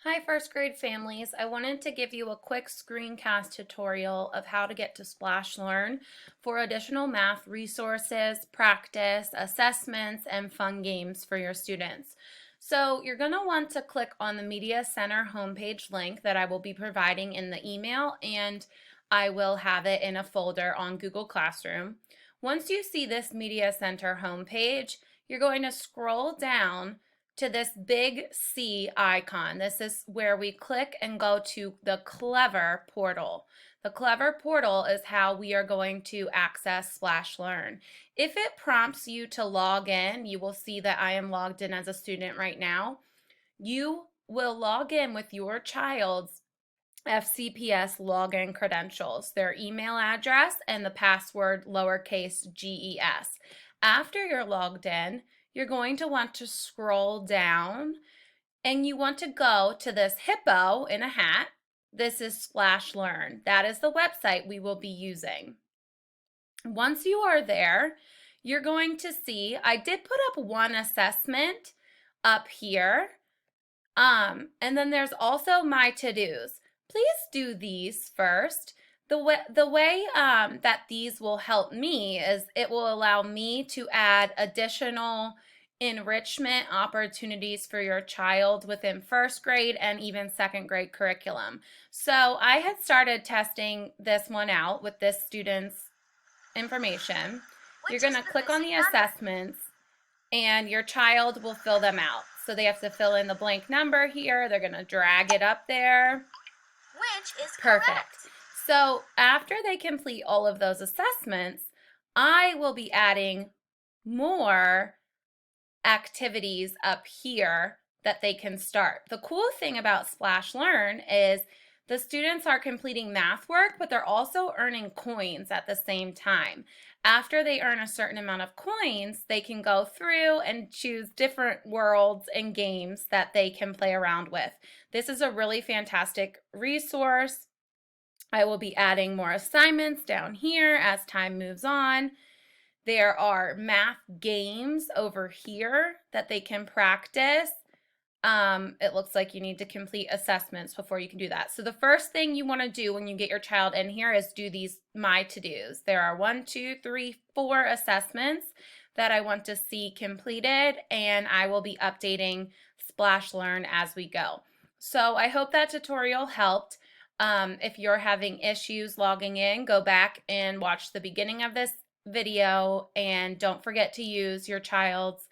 Hi, first grade families. I wanted to give you a quick screencast tutorial of how to get to Splash Learn for additional math resources, practice, assessments, and fun games for your students. So you're going to want to click on the Media Center homepage link that I will be providing in the email, and I will have it in a folder on Google Classroom. Once you see this Media Center homepage, you're going to scroll down to this big C icon. This is where we click and go to the Clever portal. The Clever portal is how we are going to access Splash Learn. If it prompts you to log in, you will see that I am logged in as a student right now. You will log in with your child's FCPS login credentials, their email address, and the password lowercase GES. After you're logged in, you're going to want to scroll down and you want to go to this hippo in a hat. This is Splash Learn. That is the website we will be using. Once you are there, you're going to see, I did put up one assessment up here. And then there's also my to-dos. Please do these first. The way that these will help me is it will allow me to add additional enrichment opportunities for your child within first grade and even second grade curriculum. So I had started testing this one out with this student's information. You're going to click on the assessments and your child will fill them out. So they have to fill in the blank number here. They're going to drag it up there. Which is Perfect. correct. So after they complete all of those assessments, I will be adding more activities up here that they can start. The cool thing about Splash Learn is the students are completing math work, but they're also earning coins at the same time. After they earn a certain amount of coins, they can go through and choose different worlds and games that they can play around with. This is a really fantastic resource. I will be adding more assignments down here as time moves on. There are math games over here that they can practice. It looks like you need to complete assessments before you can do that. So the first thing you want to do when you get your child in here is do these my to-dos. There are 1, 2, 3, 4 assessments that I want to see completed, and I will be updating Splash Learn as we go. So I hope that tutorial helped. If you're having issues logging in, go back and watch the beginning of this video, and don't forget to use your child's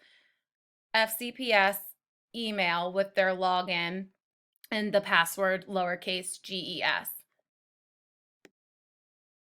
FCPS email with their login and the password lowercase GES.